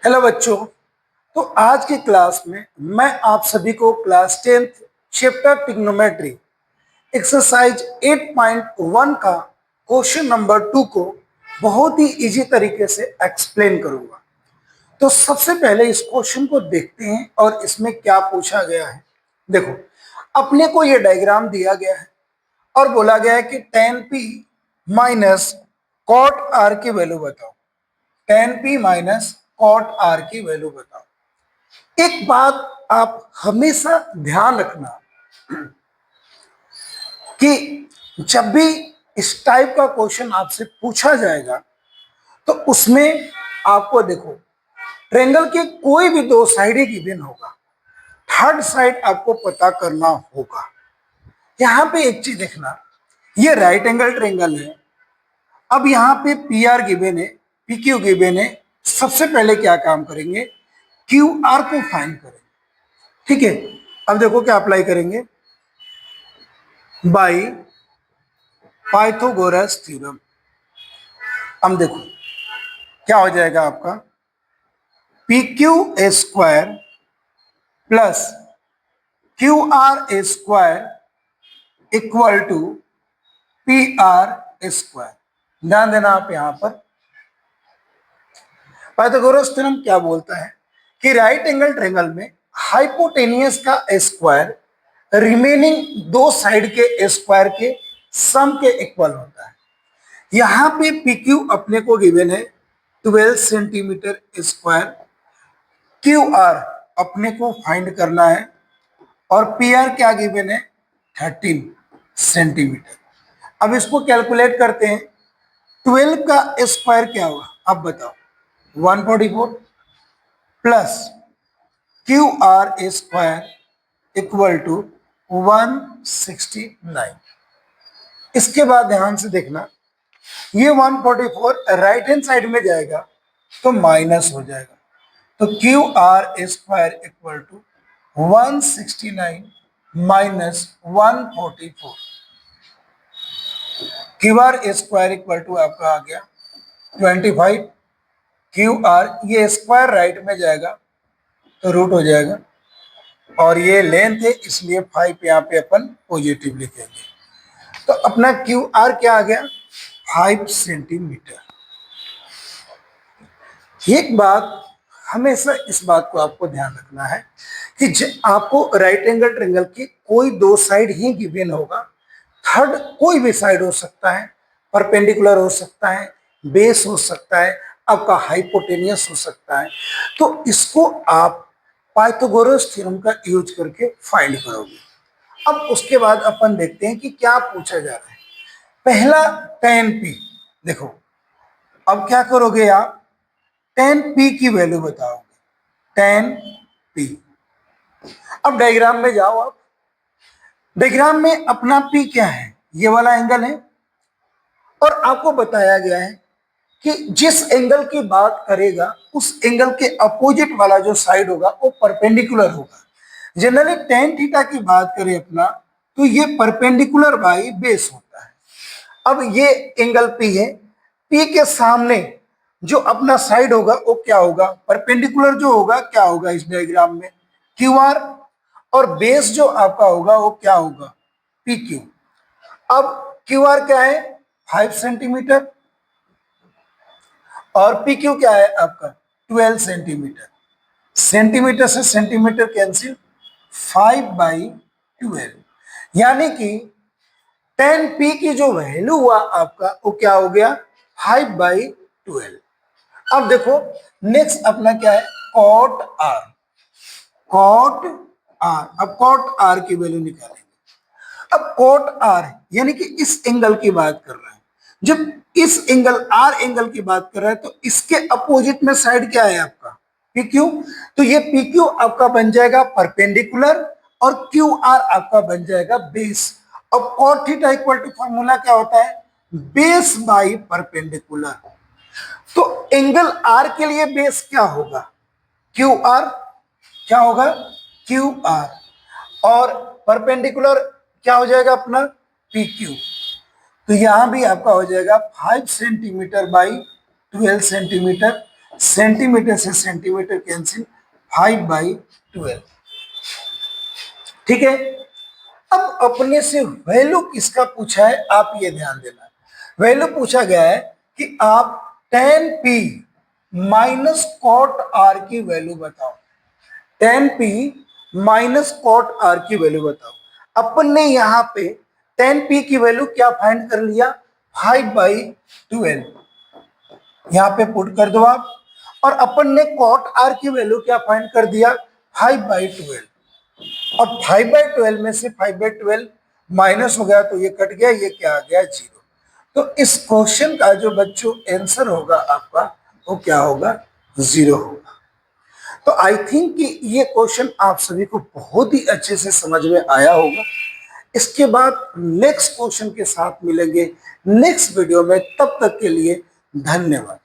Hello बच्चों। तो आज की क्लास में मैं आप सभी को class 10th chapter trigonometry exercise 8.1 का क्वेश्चन नंबर 2 को बहुत ही इजी तरीके से एक्सप्लेन करूंगा। तो सबसे पहले इस क्वेश्चन को देखते हैं और इसमें क्या पूछा गया है। देखो, अपने को ये डायग्राम दिया गया है और बोला गया है कि tan p minus cot r की वैल्यू बताओ। tan p minus cot r की वैल्यू बताओ। एक बात आप हमेशा ध्यान रखना कि जब भी इस टाइप का क्वेश्चन आपसे पूछा जाएगा तो उसमें आपको देखो, ट्रायंगल के कोई भी दो साइड ही गिवन होगा, थर्ड साइड आपको पता करना होगा। यहां पे एक चीज देखना, ये राइट एंगल ट्रायंगल है। अब यहाँ पे पी आर गिवन है, पी क्यू गिवन है। सबसे पहले क्या काम करेंगे, क्यू आर को फाइंड करेंगे। ठीक है, अब देखो क्या अप्लाई करेंगे, बाई पाइथागोरस थ्योरम। अब देखो क्या हो जाएगा आपका, P Q A square plus Q R A square equal to P R square. ध्यान देना आप यहां पर, पाइथागोरस थ्योरम क्या बोलता है कि राइट एंगल ट्रायंगल में हाइपोटेनियस का स्क्वायर रिमेनिंग दो साइड के स्क्वायर के सम के इक्वल होता है। यहां पे पी क्यू अपने को गिवन है 12 सेंटीमीटर स्क्वायर, क्यू आर अपने को फाइंड करना है और पी आर क्या गिवन है 13 सेंटीमीटर। अब इसको कैलकुलेट करते हैं, 12 का स्क्वायर क्या होगा, अब बताओ, 144 plus Q R square equal to 169। इसके बाद ध्यान से देखना, ये 144 राइट हैंड साइड में जाएगा तो माइनस हो जाएगा, तो Q R square equal to 169 minus 144। Q R square equal to आपका आ गया 25, क्यू आर ये स्क्वायर राइट में जाएगा तो रूट हो जाएगा, और ये लेंथ है इसलिए 5 यहाँ पे अपन पॉजिटिव लिखेंगे। तो अपना क्यू आर क्या आ गया 5 सेंटीमीटर। एक बात हमेशा इस बात को आपको ध्यान रखना है कि आपको राइट एंगल ट्रायंगल की कोई दो साइड ही गिवन होगा, थर्ड कोई भी साइड हो सकता है, परपेंडिकुलर हो सकता है, बेस हो सकता है, आपका हाइपोटेनियस हो सकता है। तो इसको आप पाइथागोरस थ्योरम का यूज करके फाइंड करोगे। अब उसके बाद अपन देखते हैं कि क्या पूछा जा रहा है। पहला tan p, देखो अब क्या करोगे आप, tan p की वैल्यू बताओगे, tan p। अब डायग्राम में जाओ आप, डायग्राम में अपना p क्या है, ये वाला एंगल है, और आपको बताया गया है कि जिस एंगल की बात करेगा उस एंगल के अपोजिट वाला जो साइड होगा वो परपेंडिकुलर होगा। जनरली tan थीटा की बात करें अपना, तो ये परपेंडिकुलर बाई बेस होता है। अब ये एंगल P है, P के सामने जो अपना साइड होगा वो क्या होगा, परपेंडिकुलर जो होगा क्या होगा इस डायग्राम में क्यू आर, और बेस जो आपका होगा वो क्या होगा पी क्यू। अब क्यू आर क्या है 5 सेंटीमीटर और पी क्यू क्या है आपका 12 सेंटीमीटर। सेंटीमीटर से सेंटीमीटर कैंसिल, 5/12, यानी कि tan p की जो वैल्यू हुआ आपका वो क्या हो गया 5/12। अब देखो नेक्स्ट अपना क्या है cot r, cot r। अब cot r की वैल्यू निकालेंगे। अब cot r यानी कि इस एंगल की बात कर रहा है, जब इस एंगल r एंगल की बात कर रहा है तो इसके अपोजिट में साइड क्या है आपका PQ, तो ये PQ आपका बन जाएगा परपेंडिकुलर और QR आपका बन जाएगा बेस। अब cot theta equal to formula क्या होता है, बेस बाई परपेंडिकुलर। तो एंगल R के लिए बेस क्या होगा QR, क्या होगा QR, और परपेंडिकुलर क्या हो जाएगा अपना PQ। तो यहां भी आपका हो जाएगा 5 सेंटीमीटर बाई 12 सेंटीमीटर, सेंटीमीटर से सेंटीमीटर कैंसिल, 5/12। ठीक है। अब अपने से वैल्यू किसका पूछा है, आप ये ध्यान देना। वैल्यू पूछा गया है कि आप tan p minus cot r की वैल्यू बताओ। tan p minus cot r की वैल्यू बताओ। अपन ने यहाँ पे tan p की वैल्यू क्या फाइंड कर लिया, 5/12। यहाँ पे पुट कर दो आप। और अपन ने कॉट r की वैल्यू क्या फाइंड कर दिया, 5/12। और 5/12 में से 5/12 माइनस हो गया तो ये कट गया, ये क्या आ गया, 0। तो इस क्वेश्चन का जो बच्चों आंसर होगा आपका वो क्या होगा, 0 होगा। तो आई थिंक कि ये क्वेश्चन आप सभी को बहुत ही अच्छे से समझ में आया होगा। इसके बाद नेक्स्ट क्वेश्चन के साथ मिलेंगे नेक्स्ट वीडियो में, तब तक के लिए धन्यवाद।